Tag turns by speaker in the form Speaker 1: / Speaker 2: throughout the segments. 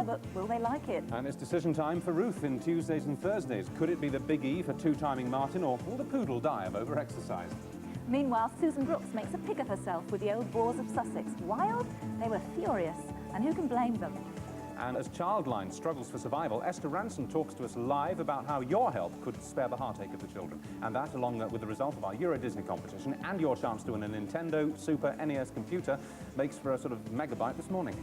Speaker 1: but will they like it?
Speaker 2: And it's decision time for Ruth in Tuesdays and Thursdays. Could it be the Big E for two-timing Martin, or will the poodle die of over-exercise?
Speaker 1: Meanwhile, Susan Brooks makes a pig of herself with the old Boars of Sussex. Wild? They were furious, and who can blame them?
Speaker 2: And as Childline struggles for survival, Esther Ranson talks to us live about how your help could spare the heartache of the children. And that, along with the result of our Euro Disney competition and your chance to win a Nintendo Super NES computer, makes for a sort of megabyte this morning.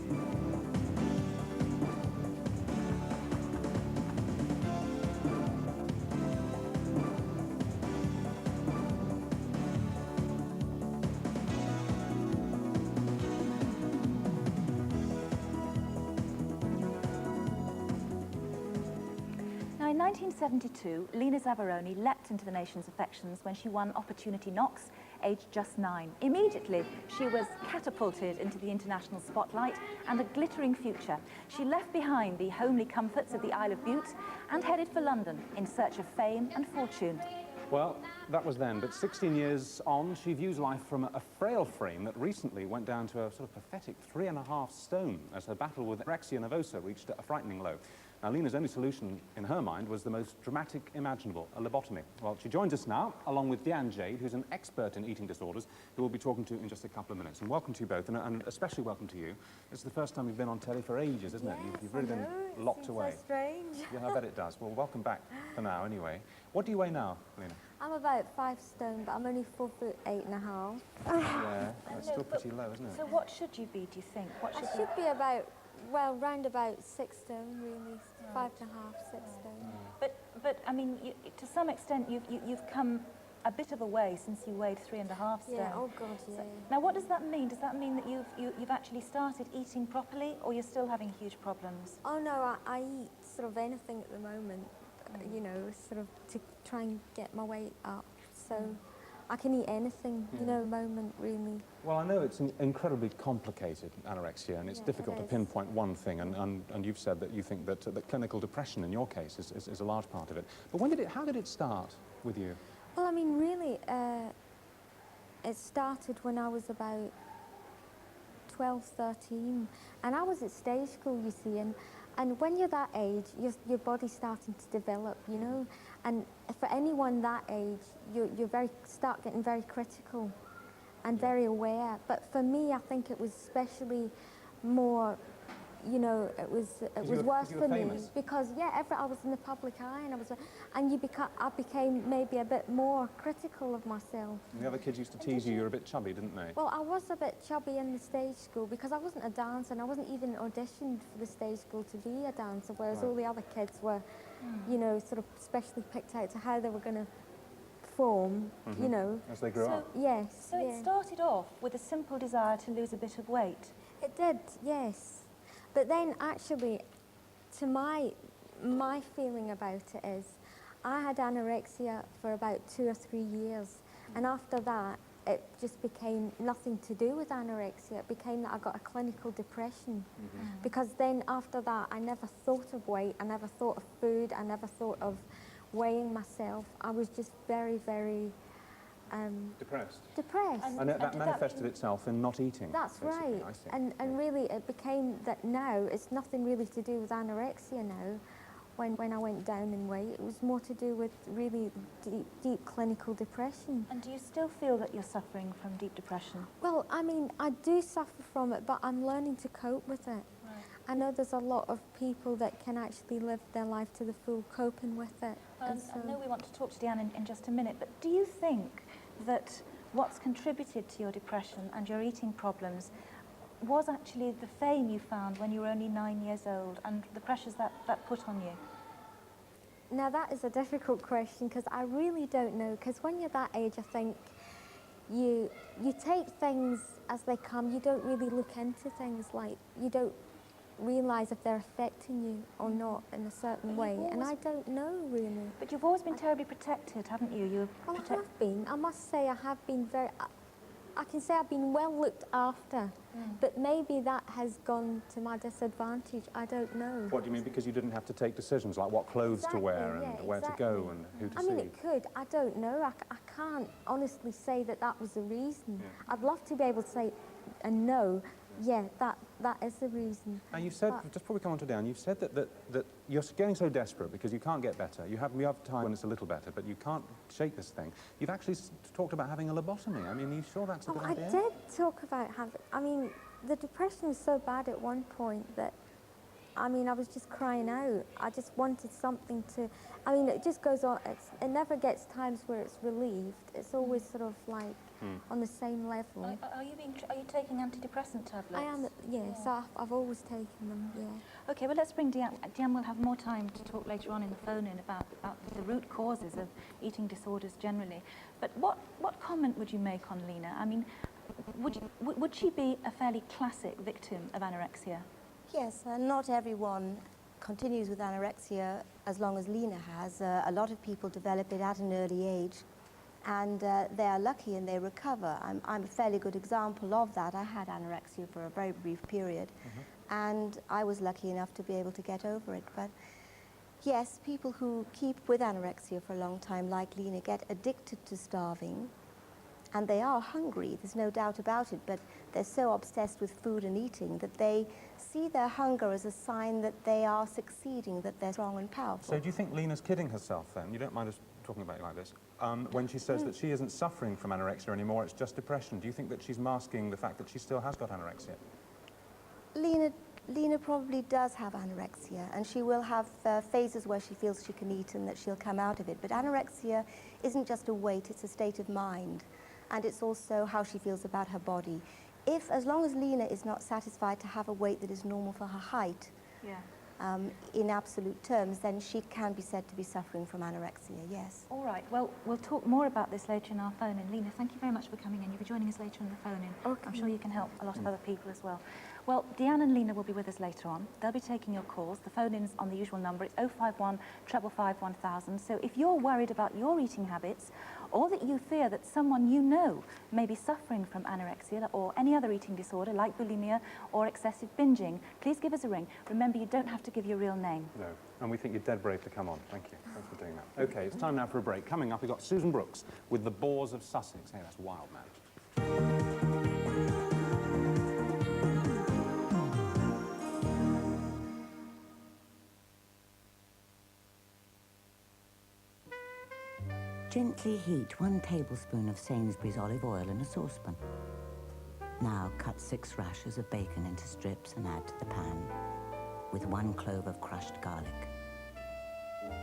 Speaker 1: Now, in 1972, Lena Zavaroni leapt into the nation's affections when she won Opportunity Knocks, aged just 9. Immediately, she was catapulted into the international spotlight and a glittering future. She left behind the homely comforts of the Isle of Bute and headed for London in search of fame and fortune.
Speaker 2: Well, that was then, but 16 years on, she views life from a frail frame that recently went down to a sort of pathetic 3.5 stone as her battle with anorexia nervosa reached a frightening low. Now, Lena's only solution in her mind was the most dramatic imaginable, a lobotomy. Well, she joins us now, along with Deanne Jade, who's an expert in eating disorders, who we'll be talking to in just a couple of minutes. And welcome to you both, and especially welcome to you. This is the first time you've been on telly for ages, isn't it? You've really been locked away.
Speaker 3: So strange.
Speaker 2: Yeah, I bet it does. Well, welcome back for now, anyway. What do you weigh now, Lena?
Speaker 3: I'm about 5 stone, but I'm only 4'8.5".
Speaker 2: Yeah, that's still pretty low, isn't it?
Speaker 1: So what should you be, do you think? What
Speaker 3: I should be about, well, round about 6 stone, really. 5.5, 6 stone.
Speaker 1: But I mean, to some extent, you've come a bit of a way since you weighed 3.5 stone.
Speaker 3: Yeah, oh God, yeah.
Speaker 1: Now, what does that mean? Does that mean that you've actually started eating properly, or you're still having huge problems?
Speaker 3: Oh no, I eat sort of anything at the moment, you know, sort of to try and get my weight up. So I can eat anything, you know, at the moment, really.
Speaker 2: Well, I know it's incredibly complicated, anorexia, and it's difficult to pinpoint one thing, and you've said that you think that clinical depression, in your case, is a large part of it. But how did it start with you?
Speaker 3: Well, I mean, really, it started when I was about 12, 13, and I was at stage school, you see, and when you're that age, your body's starting to develop, you know, and for anyone that age, you start getting very critical and very aware. But for me, I think it was especially more, you know, it was worse for me because I was in the public eye, and I became maybe a bit more critical of myself.
Speaker 2: And the other kids used to tease you were a bit chubby, didn't they?
Speaker 3: Well, I was a bit chubby in the stage school because I wasn't a dancer, and I wasn't even auditioned for the stage school to be a dancer, whereas all the other kids were, you know, sort of specially picked out to how they were going to perform, you know.
Speaker 2: As they grew up.
Speaker 3: Yes.
Speaker 1: So it started off with a simple desire to lose a bit of weight.
Speaker 3: It did, yes. But then actually, to my feeling about it is, I had anorexia for about 2 or 3 years, and after that, it just became nothing to do with anorexia. It became that I got a clinical depression, because then after that, I never thought of weight, I never thought of food, I never thought of weighing myself. I was just very, very
Speaker 2: depressed.
Speaker 3: And
Speaker 2: that manifested itself in not eating.
Speaker 3: That's right. And really, it became that now it's nothing really to do with anorexia now. When I went down in weight, it was more to do with really deep clinical depression.
Speaker 1: And do you still feel that you're suffering from deep depression?
Speaker 3: Well, I mean, I do suffer from it, but I'm learning to cope with it.
Speaker 1: Right.
Speaker 3: I know there's a lot of people that can actually live their life to the full, coping with it.
Speaker 1: I know we want to talk to Deanne in just a minute, but do you think that what's contributed to your depression and your eating problems was actually the fame you found when you were only 9 years old and the pressures that put on you?
Speaker 3: Now that is a difficult question because I really don't know, because when you're that age I think you take things as they come. You don't really look into things, like you don't realise if they're affecting you or not in a certain way, and I don't know really.
Speaker 1: But you've always been terribly protected, haven't you?
Speaker 3: Well, I have been. I must say I have been very... I can say I've been well looked after, but maybe that has gone to my disadvantage. I don't know.
Speaker 2: What do you mean? Because you didn't have to take decisions like what clothes to wear and where to go and who to see?
Speaker 3: I mean, it could. I don't know. I can't honestly say that was the reason. I'd love to be able to say and know, yeah, that is the reason.
Speaker 2: And you said, just before we come on to Diane, you've said that you're getting so desperate because you can't get better. You have time when it's a little better, but you can't shake this thing. You've actually talked about having a lobotomy. I mean, are you sure that's a good idea?
Speaker 3: I did talk about having, I mean, the depression was so bad at one point that, I mean, I was just crying out. I just wanted something to, I mean, it just goes on. It never gets times where it's relieved. It's always sort of like on the same level.
Speaker 1: Are you taking antidepressant tablets?
Speaker 3: I am, yes, yeah. I've always taken them, yeah.
Speaker 1: Okay, well, let's bring Diane. Diane will have more time to talk later on in the phone-in about the root causes of eating disorders generally. But what comment would you make on Lena? I mean, would she be a fairly classic victim of anorexia?
Speaker 4: Yes, and not everyone continues with anorexia as long as Lena has. A lot of people develop it at an early age, and they are lucky and they recover. I'm a fairly good example of that. I had anorexia for a very brief period, and I was lucky enough to be able to get over it. But yes, people who keep with anorexia for a long time, like Lena, get addicted to starving, and they are hungry, there's no doubt about it, but they're so obsessed with food and eating that they see their hunger as a sign that they are succeeding, that they're strong and powerful.
Speaker 2: So do you think Lena's kidding herself then? You don't mind us talking about it like this? When she says that she isn't suffering from anorexia anymore, it's just depression. Do you think that she's masking the fact that she still has got anorexia?
Speaker 4: Lena probably does have anorexia, and she will have phases where she feels she can eat and that she'll come out of it. But anorexia isn't just a weight, it's a state of mind. And it's also how she feels about her body. As long as Lena is not satisfied to have a weight that is normal for her height, in absolute terms, then she can be said to be suffering from anorexia, yes.
Speaker 1: All right, well, we'll talk more about this later in our phone-in. Lena, thank you very much for coming in. You'll be joining us later in the phone-in.
Speaker 3: Okay.
Speaker 1: I'm sure you can help a lot of other people as well. Well, Diane and Lena will be with us later on. They'll be taking your calls. The phone-in's on the usual number. It's 051 555 1000. So if you're worried about your eating habits, or that you fear that someone you know may be suffering from anorexia or any other eating disorder like bulimia or excessive binging, please give us a ring. Remember, you don't have to give your real name.
Speaker 2: No, and we think you're dead brave to come on. Thank you. Thanks for doing that. Okay, it's time now for a break. Coming up, we've got Susan Brooks with the Boars of Sussex. Hey, that's wild, man.
Speaker 5: Gently heat 1 tablespoon of Sainsbury's olive oil in a saucepan. Now cut 6 rashers of bacon into strips and add to the pan, with 1 clove of crushed garlic.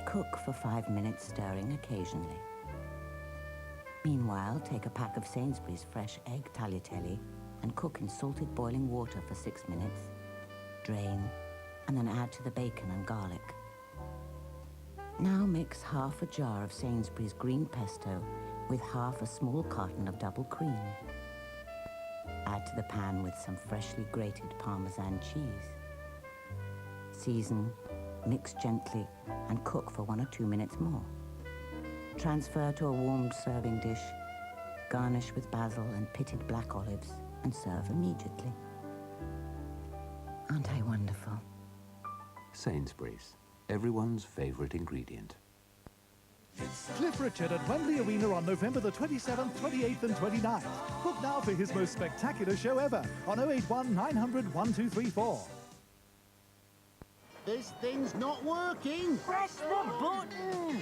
Speaker 5: Cook for 5 minutes, stirring occasionally. Meanwhile, take a pack of Sainsbury's fresh egg tagliatelle and cook in salted boiling water for 6 minutes. Drain, and then add to the bacon and garlic. Now mix half a jar of Sainsbury's green pesto with half a small carton of double cream. Add to the pan with some freshly grated Parmesan cheese. Season, mix gently, and cook for 1 or 2 minutes more. Transfer to a warmed serving dish, garnish with basil and pitted black olives, and serve immediately. Aren't I wonderful?
Speaker 6: Sainsbury's, everyone's favourite ingredient.
Speaker 7: Cliff Richard at Wembley Arena on November the 27th, 28th and 29th. Book now for his most spectacular show ever on 081 900 1234.
Speaker 8: This thing's not working.
Speaker 9: Press the button!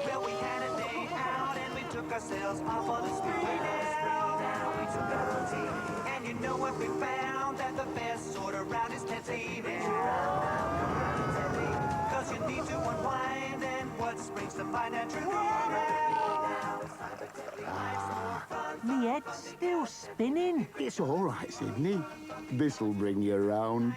Speaker 9: Well, we had a day out and we took ourselves off on the street now. We took our tea. And you know what we found? That the best sort of route is Tennessee now. Cause you need to unwind and what springs to find that true now.
Speaker 8: The head's still spinning. It's all right, Sydney. This'll bring you around.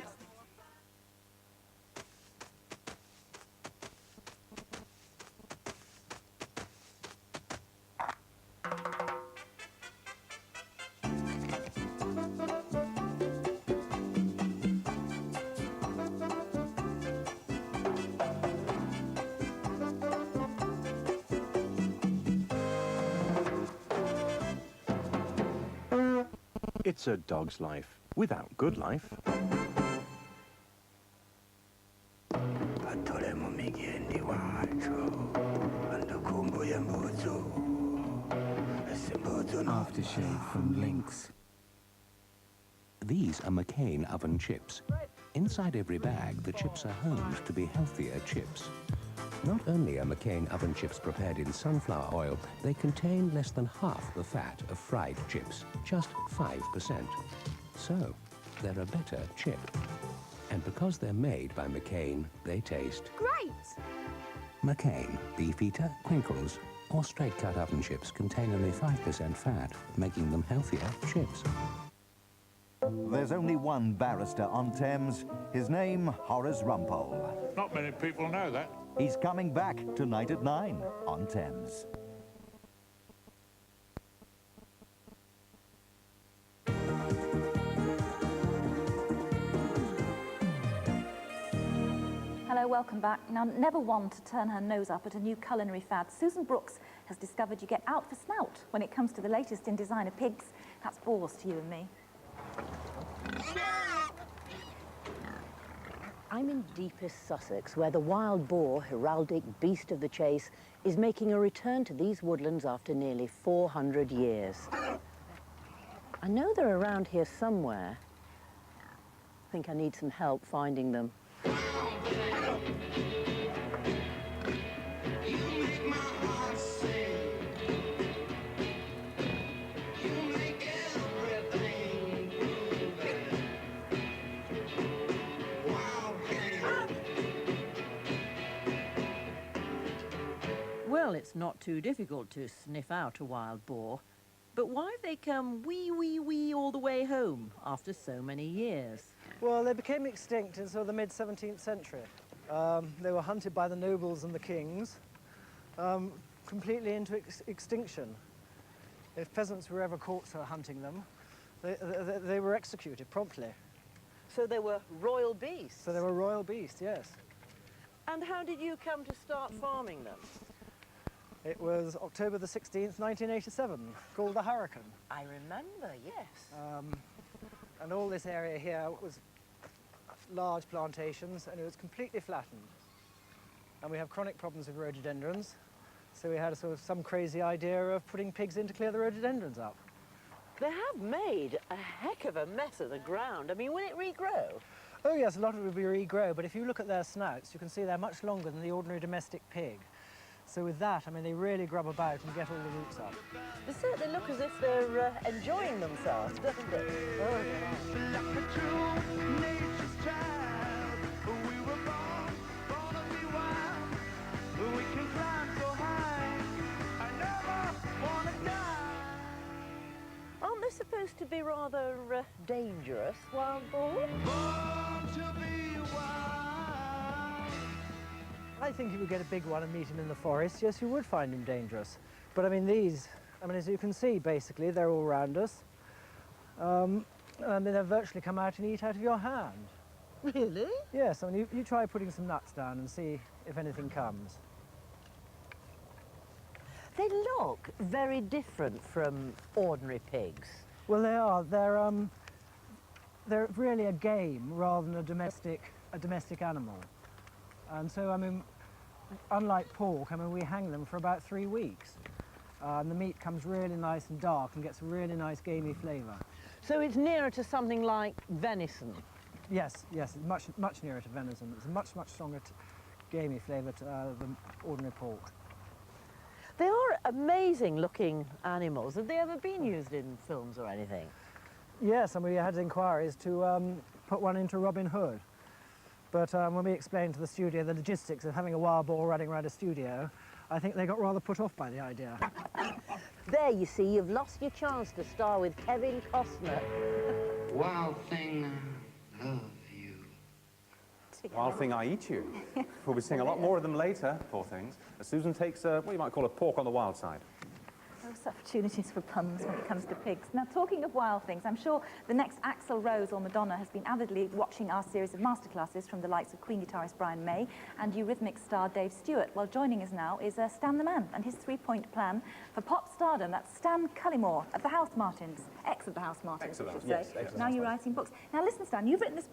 Speaker 10: It's a dog's life without good life.
Speaker 5: Aftershave from Lynx.
Speaker 6: These are McCain oven chips. Inside every bag, the chips are honed to be healthier chips. Not only are McCain oven chips prepared in sunflower oil, they contain less than half the fat of fried chips, just 5%. So, they're a better chip. And because they're made by McCain, they taste
Speaker 3: Great!
Speaker 6: McCain, Beefeater, Crinkles, or straight-cut oven chips contain only 5% fat, making them healthier chips.
Speaker 11: There's only one barrister on Thames. His name, Horace Rumpole.
Speaker 12: Not many people know that.
Speaker 11: He's coming back tonight at 9 on Thames.
Speaker 1: Hello, welcome back. Now, never one to turn her nose up at a new culinary fad, Susan Brooks has discovered you get out for snout when it comes to the latest in designer pigs. That's boars to you and me.
Speaker 13: I'm in deepest Sussex, where the wild boar, heraldic beast of the chase, is making a return to these woodlands after nearly 400 years. I know they're around here somewhere. I think I need some help finding them. Well, it's not too difficult to sniff out a wild boar. But why have they come wee all the way home after so many years?
Speaker 14: Well, they became extinct in sort of the mid-17th century. They were hunted by the nobles and the kings, completely into extinction. If peasants were ever caught hunting them, they were executed promptly.
Speaker 13: So they were royal beasts?
Speaker 14: So they were royal beasts, yes.
Speaker 13: And how did you come to start farming them?
Speaker 14: It was October the 16th, 1987, called the Hurricane.
Speaker 13: I remember, yes.
Speaker 14: And all this area here was large plantations, and it was completely flattened. And we have chronic problems with rhododendrons, so we had some crazy idea of putting pigs in to clear the rhododendrons up.
Speaker 13: They have made a heck of a mess of the ground. I mean, will it regrow?
Speaker 14: Oh yes, a lot of it will be regrow, but if you look at their snouts, you can see they're much longer than the ordinary domestic pig. So with that, I mean, they really grub about and get all the roots up.
Speaker 13: They certainly look as if they're enjoying themselves, don't they?
Speaker 14: Oh, yeah.
Speaker 13: Aren't they supposed to be rather dangerous, wild boar?
Speaker 14: I think if you get a big one and meet him in the forest, yes, you would find him dangerous. But I mean, these, as you can see, basically, they're all around us. And they virtually come out and eat out of your hand.
Speaker 13: Really?
Speaker 14: Yes, I mean, you try putting some nuts down and see if anything comes.
Speaker 13: They look very different from ordinary pigs.
Speaker 14: Well, they are. They're really a game rather than a domestic animal. And so, I mean, unlike pork, I mean, we hang them for about 3 weeks. And the meat comes really nice and dark and gets a really nice gamey flavour.
Speaker 13: So it's nearer to something like venison?
Speaker 14: Yes, yes, it's much nearer to venison. It's a much stronger gamey flavour than ordinary pork.
Speaker 13: They are amazing looking animals. Have they ever been used in films or anything?
Speaker 14: Yes, and we had inquiries to put one into Robin Hood. But when we explained to the studio the logistics of having a wild boar running around a studio, I think they got rather put off by the idea.
Speaker 13: There, you see, you've lost your chance to star with Kevin Costner.
Speaker 15: Wild thing, I love you.
Speaker 2: Wild thing, I eat you. We'll be seeing a lot more of them later, poor things. As Susan takes what you might call a pork on the wild side.
Speaker 1: Those opportunities for puns when it comes to pigs. Now, talking of wild things, I'm sure the next Axl Rose or Madonna has been avidly watching our series of masterclasses from the likes of Queen guitarist Brian May and Eurythmics star Dave Stewart. Well, joining us now is Stan the Man and his three-point plan for pop stardom. That's Stan Cullymore of the Housemartins, ex of the Housemartins, I should say.
Speaker 2: Yes,
Speaker 1: now you're writing books. Now, listen, Stan, you've written this book.